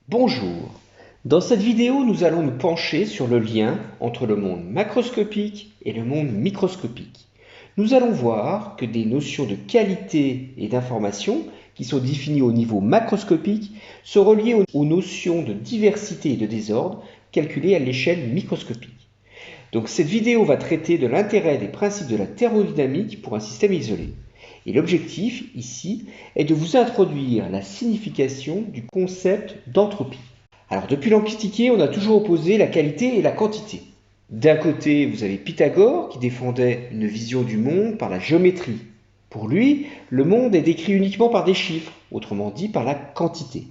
Bonjour. Dans cette vidéo, nous allons nous pencher sur le lien entre le monde macroscopique et le monde microscopique. Nous allons voir que des notions de qualité et d'information qui sont définies au niveau macroscopique sont reliées aux notions de diversité et de désordre calculées à l'échelle microscopique. Donc cette vidéo va traiter de l'intérêt des principes de la thermodynamique pour un système isolé. Et l'objectif ici est de vous introduire la signification du concept d'entropie. Alors depuis l'Antiquité, on a toujours opposé la qualité et la quantité. D'un côté, vous avez Pythagore qui défendait une vision du monde par la géométrie. Pour lui, le monde est décrit uniquement par des chiffres, autrement dit par la quantité.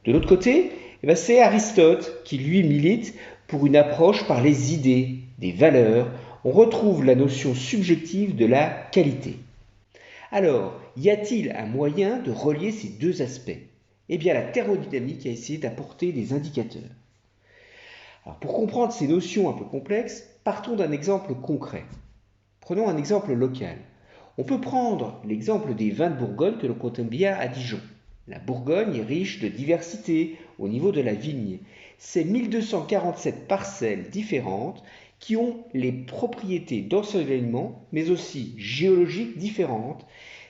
De l'autre côté, c'est Aristote qui lui milite pour une approche par les idées, des valeurs. On retrouve la notion subjective de la qualité. Alors, y a-t-il un moyen de relier ces deux aspects? Eh bien, la thermodynamique a essayé d'apporter des indicateurs. Alors, pour comprendre ces notions un peu complexes, partons d'un exemple concret. Prenons un exemple local. On peut prendre l'exemple des vins de Bourgogne que l'on connaît bien à Dijon. La Bourgogne est riche de diversité au niveau de la vigne. C'est 1247 parcelles différentes qui ont les propriétés d'ensoleillement, mais aussi géologiques différentes.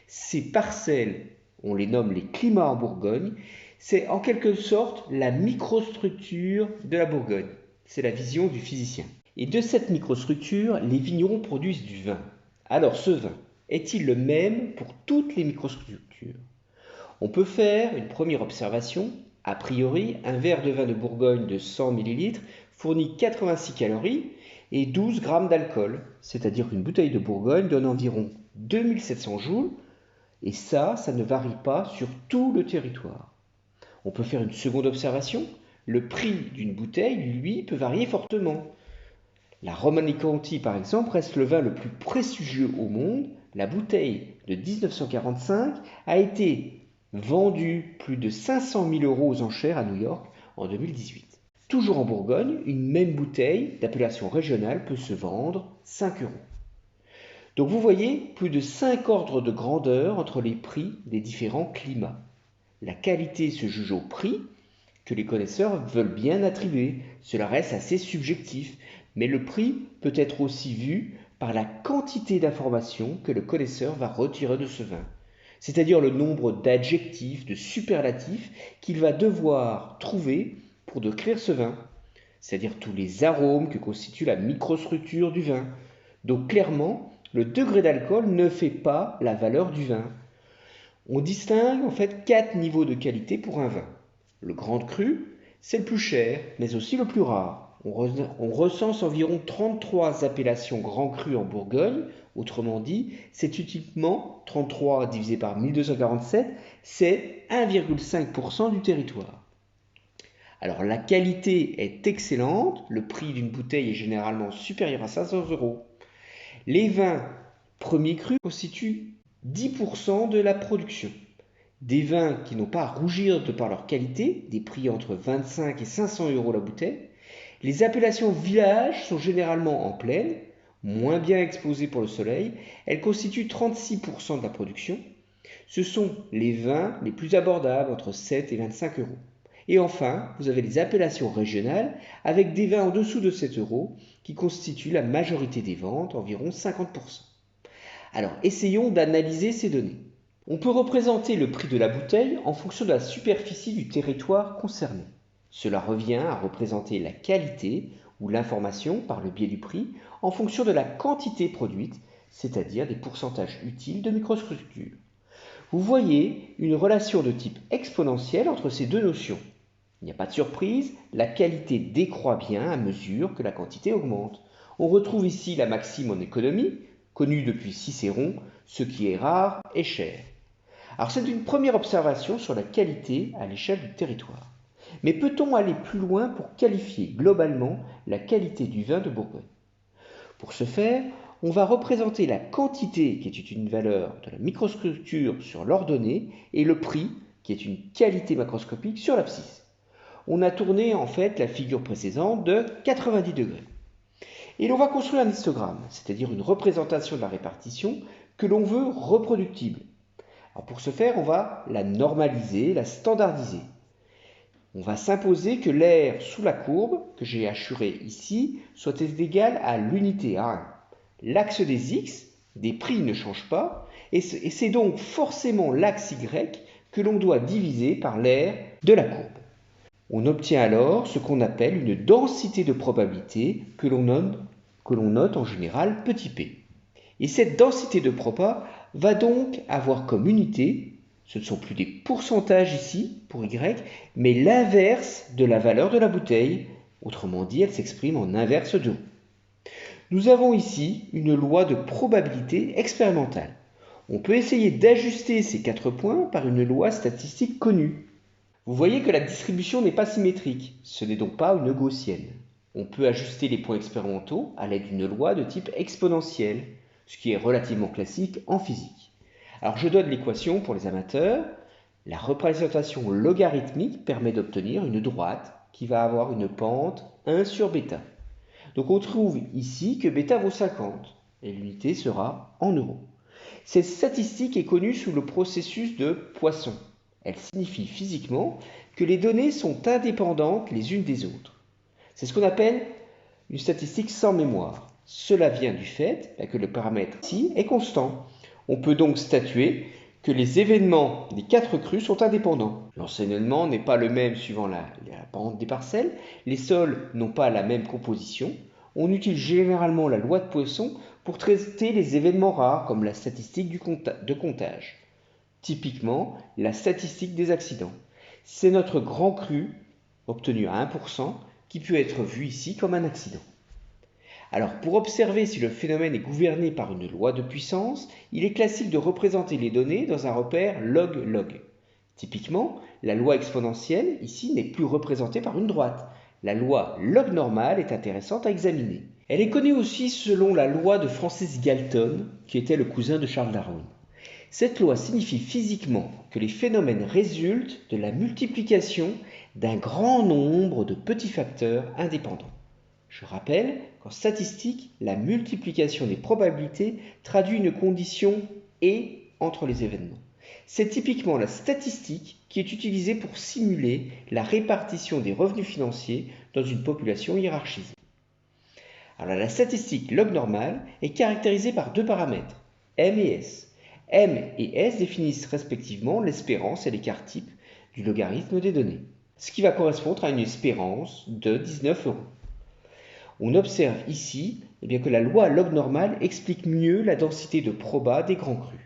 Ces parcelles, on les nomme les climats en Bourgogne, c'est en quelque sorte la microstructure de la Bourgogne. C'est la vision du physicien. Et de cette microstructure, les vignerons produisent du vin. Alors ce vin, est-il le même pour toutes les microstructures? On peut faire une première observation. A priori, un verre de vin de Bourgogne de 100 ml fournit 86 calories et 12 grammes d'alcool, c'est-à-dire qu'une bouteille de Bourgogne donne environ 2700 joules, et ça ne varie pas sur tout le territoire. On peut faire une seconde observation. Le prix d'une bouteille, lui, peut varier fortement. La Romanée-Conti, par exemple, reste le vin le plus prestigieux au monde. La bouteille de 1945 a été vendue plus de 500 000 € aux enchères à New York en 2018. Toujours en Bourgogne, une même bouteille d'appellation régionale peut se vendre 5 euros. Donc vous voyez, plus de 5 ordres de grandeur entre les prix des différents climats. La qualité se juge au prix que les connaisseurs veulent bien attribuer. Cela reste assez subjectif, mais le prix peut être aussi vu par la quantité d'informations que le connaisseur va retirer de ce vin, c'est-à-dire le nombre d'adjectifs, de superlatifs qu'il va devoir trouver pour décrire ce vin, c'est-à-dire tous les arômes que constitue la microstructure du vin. Donc clairement, le degré d'alcool ne fait pas la valeur du vin. On distingue en fait 4 niveaux de qualité pour un vin. Le grand cru, c'est le plus cher, mais aussi le plus rare. On recense environ 33 appellations grand cru en Bourgogne. Autrement dit, c'est uniquement 33 divisé par 1247, c'est 1,5% du territoire. Alors la qualité est excellente, le prix d'une bouteille est généralement supérieur à 500 euros. Les vins premiers crus constituent 10% de la production. Des vins qui n'ont pas à rougir de par leur qualité, des prix entre 25 et 500 euros la bouteille. Les appellations village sont généralement en plaine, moins bien exposées pour le soleil. Elles constituent 36% de la production. Ce sont les vins les plus abordables, entre 7 et 25 euros. Et enfin, vous avez les appellations régionales avec des vins en dessous de 7 euros qui constituent la majorité des ventes, environ 50%. Alors, essayons d'analyser ces données. On peut représenter le prix de la bouteille en fonction de la superficie du territoire concerné. Cela revient à représenter la qualité ou l'information par le biais du prix en fonction de la quantité produite, c'est-à-dire des pourcentages utiles de microstructure. Vous voyez une relation de type exponentielle entre ces deux notions. Il n'y a pas de surprise, la qualité décroît bien à mesure que la quantité augmente. On retrouve ici la maxime en économie, connue depuis Cicéron, ce qui est rare est cher. Alors c'est une première observation sur la qualité à l'échelle du territoire. Mais peut-on aller plus loin pour qualifier globalement la qualité du vin de Bourgogne? Pour ce faire, on va représenter la quantité qui est une valeur de la microstructure sur l'ordonnée et le prix qui est une qualité macroscopique sur l'abscisse. On a tourné en fait la figure précédente de 90 degrés. Et l'on va construire un histogramme, c'est-à-dire une représentation de la répartition que l'on veut reproductible. Alors pour ce faire, on va la normaliser, la standardiser. On va s'imposer que l'air sous la courbe, que j'ai assuré ici, soit égal à l'unité A1. L'axe des x, des prix ne change pas, et c'est donc forcément l'axe y que l'on doit diviser par l'air de la courbe. On obtient alors ce qu'on appelle une densité de probabilité que l'on note en général petit p. Et cette densité de proba va donc avoir comme unité, ce ne sont plus des pourcentages ici pour y, mais l'inverse de la valeur de la bouteille. Autrement dit, elle s'exprime en inverse de ρ. Nous avons ici une loi de probabilité expérimentale. On peut essayer d'ajuster ces 4 points par une loi statistique connue. Vous voyez que la distribution n'est pas symétrique, ce n'est donc pas une gaussienne. On peut ajuster les points expérimentaux à l'aide d'une loi de type exponentielle, ce qui est relativement classique en physique. Alors je donne l'équation pour les amateurs. La représentation logarithmique permet d'obtenir une droite qui va avoir une pente 1 sur bêta. Donc on trouve ici que bêta vaut 50 et l'unité sera en euros. Cette statistique est connue sous le processus de Poisson. Elle signifie physiquement que les données sont indépendantes les unes des autres. C'est ce qu'on appelle une statistique sans mémoire. Cela vient du fait que le paramètre ici est constant. On peut donc statuer que les événements des 4 crues sont indépendants. L'enseignement n'est pas le même suivant la pente des parcelles, les sols n'ont pas la même composition. On utilise généralement la loi de Poisson pour traiter les événements rares comme la statistique de comptage. Typiquement, la statistique des accidents. C'est notre grand cru, obtenu à 1%, qui peut être vu ici comme un accident. Alors, pour observer si le phénomène est gouverné par une loi de puissance, il est classique de représenter les données dans un repère log-log. Typiquement, la loi exponentielle, ici, n'est plus représentée par une droite. La loi log normale est intéressante à examiner. Elle est connue aussi selon la loi de Francis Galton, qui était le cousin de Charles Darwin. Cette loi signifie physiquement que les phénomènes résultent de la multiplication d'un grand nombre de petits facteurs indépendants. Je rappelle qu'en statistique, la multiplication des probabilités traduit une condition « et » entre les événements. C'est typiquement la statistique qui est utilisée pour simuler la répartition des revenus financiers dans une population hiérarchisée. Alors, la statistique log normale est caractérisée par 2 paramètres, M et S. M et S définissent respectivement l'espérance et l'écart type du logarithme des données, ce qui va correspondre à une espérance de 19 euros. On observe ici que la loi log normale explique mieux la densité de proba des grands crus.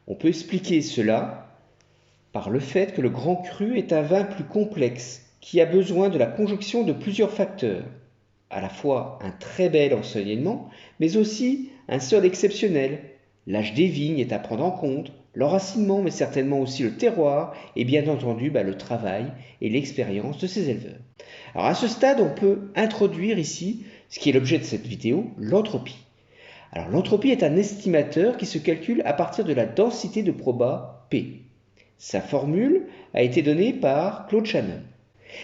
On peut expliquer cela par le fait que le grand cru est un vin plus complexe qui a besoin de la conjonction de plusieurs facteurs, à la fois un très bel ensoleillement, mais aussi un sol exceptionnel. L'âge des vignes est à prendre en compte, l'enracinement, mais certainement aussi le terroir, et bien entendu le travail et l'expérience de ces éleveurs. Alors à ce stade, on peut introduire ici, ce qui est l'objet de cette vidéo, l'entropie. Alors l'entropie est un estimateur qui se calcule à partir de la densité de proba P. Sa formule a été donnée par Claude Shannon.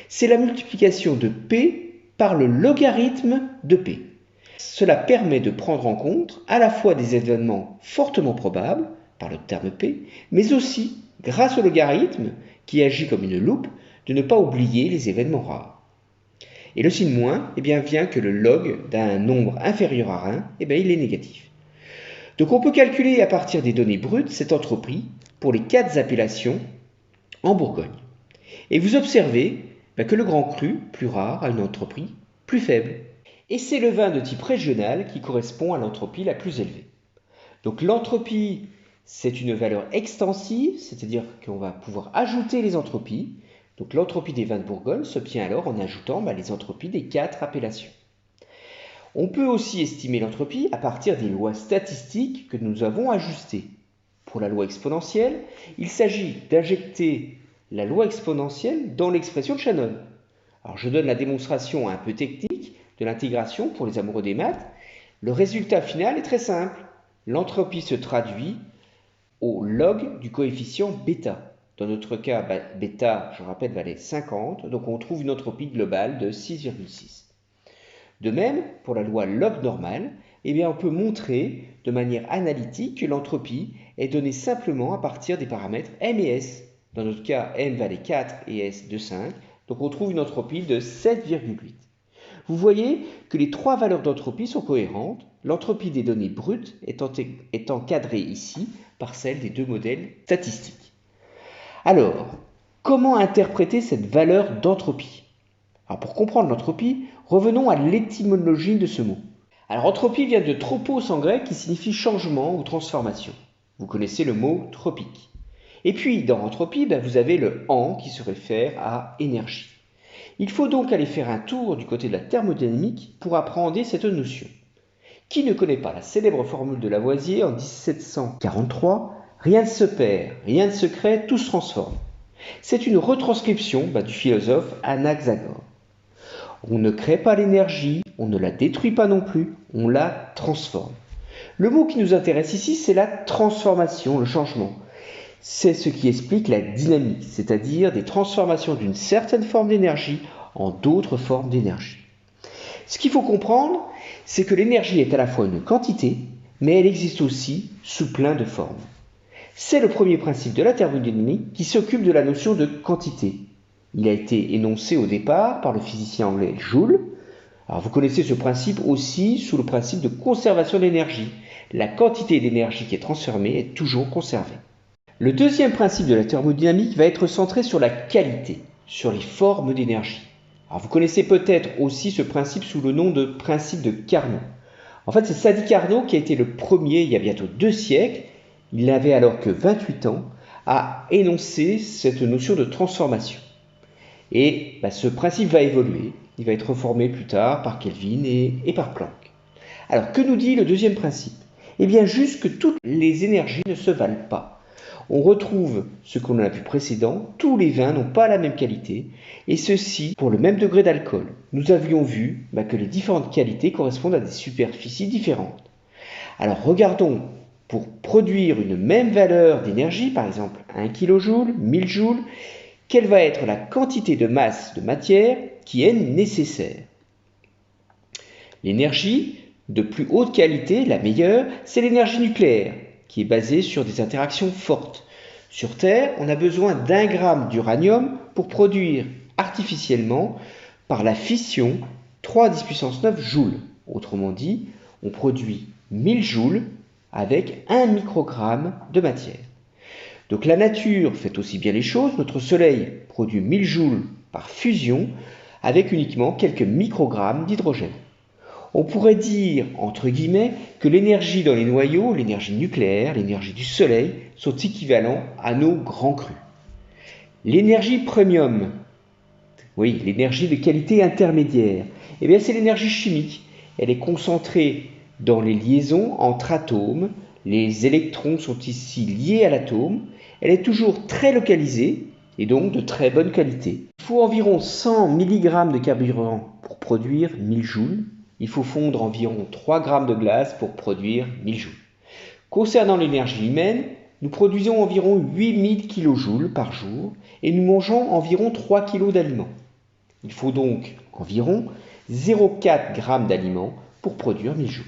C'est la multiplication de P par le logarithme de P. Cela permet de prendre en compte à la fois des événements fortement probables, par le terme P, mais aussi, grâce au logarithme, qui agit comme une loupe, de ne pas oublier les événements rares. Et le signe moins vient que le log d'un nombre inférieur à 1, il est négatif. Donc on peut calculer à partir des données brutes cette entropie pour les 4 appellations en Bourgogne. Et vous observez que le grand cru, plus rare, a une entropie plus faible. Et c'est le vin de type régional qui correspond à l'entropie la plus élevée. Donc l'entropie, c'est une valeur extensive, c'est-à-dire qu'on va pouvoir ajouter les entropies. Donc l'entropie des vins de Bourgogne s'obtient alors en ajoutant les entropies des 4 appellations. On peut aussi estimer l'entropie à partir des lois statistiques que nous avons ajustées. Pour la loi exponentielle, il s'agit d'injecter la loi exponentielle dans l'expression de Shannon. Alors je donne la démonstration un peu technique de l'intégration pour les amoureux des maths. Le résultat final est très simple. L'entropie se traduit au log du coefficient bêta. Dans notre cas, bêta, je rappelle, valait 50, donc on trouve une entropie globale de 6,6. De même, pour la loi log normale, on peut montrer de manière analytique que l'entropie est donnée simplement à partir des paramètres M et S. Dans notre cas, n valait 4 et s de 5. Donc on trouve une entropie de 7,8. Vous voyez que les trois valeurs d'entropie sont cohérentes, l'entropie des données brutes est encadrée ici par celle des deux modèles statistiques. Alors, comment interpréter cette valeur d'entropie? Pour comprendre l'entropie, revenons à l'étymologie de ce mot. Alors, entropie vient de tropos en grec qui signifie changement ou transformation. Vous connaissez le mot tropique. Et puis, dans entropie, vous avez le en qui se réfère à énergie. Il faut donc aller faire un tour du côté de la thermodynamique pour appréhender cette notion. Qui ne connaît pas la célèbre formule de Lavoisier en 1743 « Rien ne se perd, rien ne se crée, tout se transforme ». C'est une retranscription du philosophe Anaxagore. On ne crée pas l'énergie, on ne la détruit pas non plus, on la transforme. Le mot qui nous intéresse ici, c'est la transformation, le changement. C'est ce qui explique la dynamique, c'est-à-dire des transformations d'une certaine forme d'énergie en d'autres formes d'énergie. Ce qu'il faut comprendre, c'est que l'énergie est à la fois une quantité, mais elle existe aussi sous plein de formes. C'est le premier principe de la thermodynamique qui s'occupe de la notion de quantité. Il a été énoncé au départ par le physicien anglais Joule. Alors vous connaissez ce principe aussi sous le principe de conservation d'énergie. La quantité d'énergie qui est transformée est toujours conservée. Le deuxième principe de la thermodynamique va être centré sur la qualité, sur les formes d'énergie. Alors vous connaissez peut-être aussi ce principe sous le nom de principe de Carnot. En fait, c'est Sadi Carnot qui a été le premier, il y a bientôt 2 siècles, il n'avait alors que 28 ans, à énoncer cette notion de transformation. Et ce principe va évoluer, il va être reformé plus tard par Kelvin et par Planck. Alors que nous dit le deuxième principe? Eh bien juste que toutes les énergies ne se valent pas. On retrouve ce qu'on a vu précédent, tous les vins n'ont pas la même qualité, et ceci pour le même degré d'alcool. Nous avions vu que les différentes qualités correspondent à des superficies différentes. Alors regardons, pour produire une même valeur d'énergie, par exemple 1 kJ, 1000 joules, quelle va être la quantité de masse de matière qui est nécessaire? L'énergie de plus haute qualité, la meilleure, c'est l'énergie nucléaire, qui est basée sur des interactions fortes. Sur Terre, on a besoin d'1 gramme d'uranium pour produire artificiellement, par la fission, 3 à 10 puissance 9 joules. Autrement dit, on produit 1000 joules avec 1 microgramme de matière. Donc la nature fait aussi bien les choses. Notre Soleil produit 1000 joules par fusion avec uniquement quelques microgrammes d'hydrogène. On pourrait dire, entre guillemets, que l'énergie dans les noyaux, l'énergie nucléaire, l'énergie du Soleil, sont équivalents à nos grands crus. L'énergie premium, oui, l'énergie de qualité intermédiaire, c'est l'énergie chimique. Elle est concentrée dans les liaisons entre atomes. Les électrons sont ici liés à l'atome. Elle est toujours très localisée et donc de très bonne qualité. Il faut environ 100 mg de carburant pour produire 1000 joules. Il faut fondre environ 3 g de glace pour produire 1000 joules. Concernant l'énergie humaine, nous produisons environ 8000 kJ par jour et nous mangeons environ 3 kg d'aliments. Il faut donc environ 0,4 g d'aliments pour produire 1000 joules.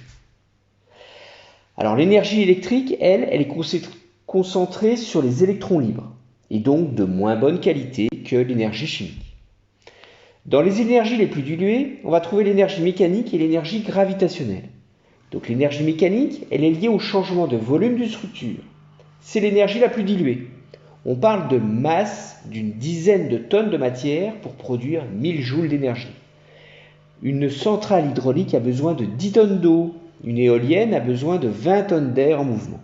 Alors l'énergie électrique, elle est concentrée sur les électrons libres et donc de moins bonne qualité que l'énergie chimique. Dans les énergies les plus diluées, on va trouver l'énergie mécanique et l'énergie gravitationnelle. Donc l'énergie mécanique, elle est liée au changement de volume d'une structure. C'est l'énergie la plus diluée. On parle de masse d'une dizaine de tonnes de matière pour produire 1000 joules d'énergie. Une centrale hydraulique a besoin de 10 tonnes d'eau. Une éolienne a besoin de 20 tonnes d'air en mouvement.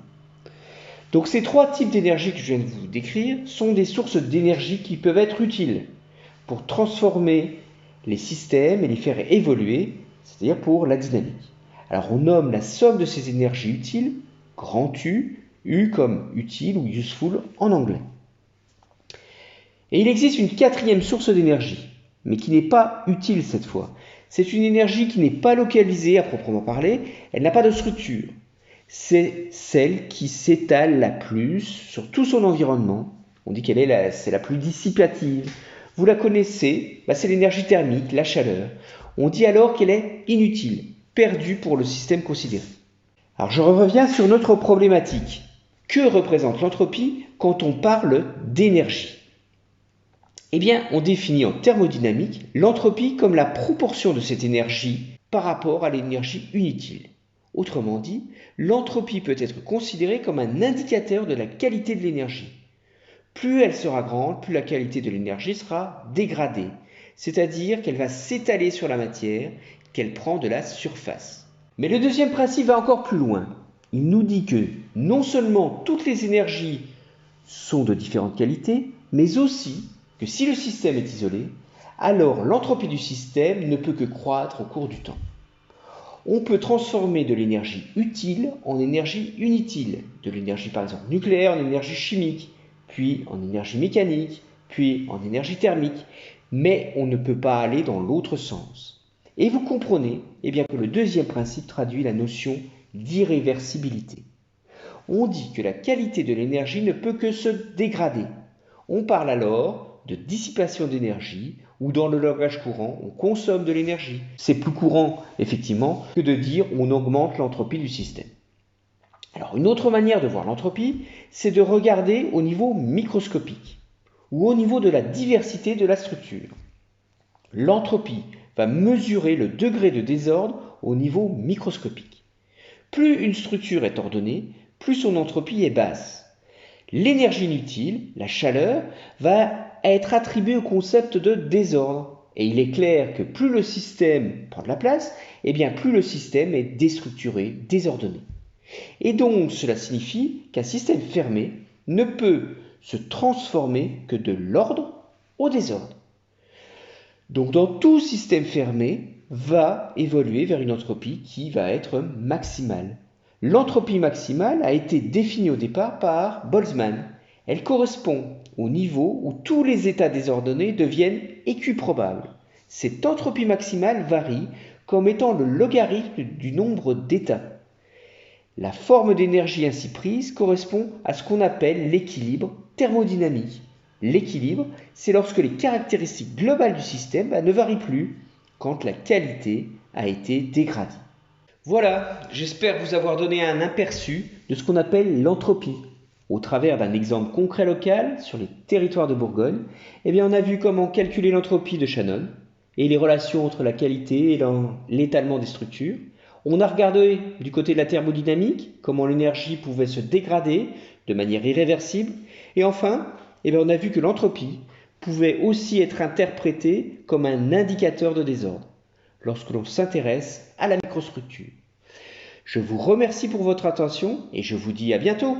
Donc ces 3 types d'énergie que je viens de vous décrire sont des sources d'énergie qui peuvent être utiles pour transformer les systèmes et les faire évoluer, c'est-à-dire pour la dynamique. Alors on nomme la somme de ces énergies utiles, grand U, U comme utile ou useful en anglais. Et il existe une 4e source d'énergie, mais qui n'est pas utile cette fois. C'est une énergie qui n'est pas localisée à proprement parler, elle n'a pas de structure. C'est celle qui s'étale la plus sur tout son environnement. On dit qu'elle est c'est la plus dissipative. Vous la connaissez, c'est l'énergie thermique, la chaleur. On dit alors qu'elle est inutile, perdue pour le système considéré. Alors je reviens sur notre problématique. Que représente l'entropie quand on parle d'énergie? Eh bien, on définit en thermodynamique l'entropie comme la proportion de cette énergie par rapport à l'énergie inutile. Autrement dit, l'entropie peut être considérée comme un indicateur de la qualité de l'énergie. Plus elle sera grande, plus la qualité de l'énergie sera dégradée, c'est-à-dire qu'elle va s'étaler sur la matière, qu'elle prend de la surface. Mais le deuxième principe va encore plus loin. Il nous dit que non seulement toutes les énergies sont de différentes qualités, mais aussi que si le système est isolé, alors l'entropie du système ne peut que croître au cours du temps. On peut transformer de l'énergie utile en énergie inutile, de l'énergie par exemple nucléaire en énergie chimique, puis en énergie mécanique, puis en énergie thermique, mais on ne peut pas aller dans l'autre sens. Et vous comprenez bien, que le deuxième principe traduit la notion d'irréversibilité. On dit que la qualité de l'énergie ne peut que se dégrader. On parle alors de dissipation d'énergie, ou dans le langage courant, on consomme de l'énergie. C'est plus courant, effectivement, que de dire on augmente l'entropie du système. Alors, une autre manière de voir l'entropie, c'est de regarder au niveau microscopique, ou au niveau de la diversité de la structure. L'entropie va mesurer le degré de désordre au niveau microscopique. Plus une structure est ordonnée, plus son entropie est basse. L'énergie inutile, la chaleur, va être attribuée au concept de désordre. Et il est clair que plus le système prend de la place, plus le système est déstructuré, désordonné. Et donc cela signifie qu'un système fermé ne peut se transformer que de l'ordre au désordre. Donc dans tout système fermé va évoluer vers une entropie qui va être maximale. L'entropie maximale a été définie au départ par Boltzmann. Elle correspond au niveau où tous les états désordonnés deviennent équiprobables. Cette entropie maximale varie comme étant le logarithme du nombre d'états. La forme d'énergie ainsi prise correspond à ce qu'on appelle l'équilibre thermodynamique. L'équilibre, c'est lorsque les caractéristiques globales du système ne varient plus quand la qualité a été dégradée. Voilà, j'espère vous avoir donné un aperçu de ce qu'on appelle l'entropie. Au travers d'un exemple concret local sur les territoires de Bourgogne, on a vu comment calculer l'entropie de Shannon et les relations entre la qualité et l'étalement des structures. On a regardé du côté de la thermodynamique comment l'énergie pouvait se dégrader de manière irréversible. Et enfin, on a vu que l'entropie pouvait aussi être interprétée comme un indicateur de désordre lorsque l'on s'intéresse à la microstructure. Je vous remercie pour votre attention et je vous dis à bientôt.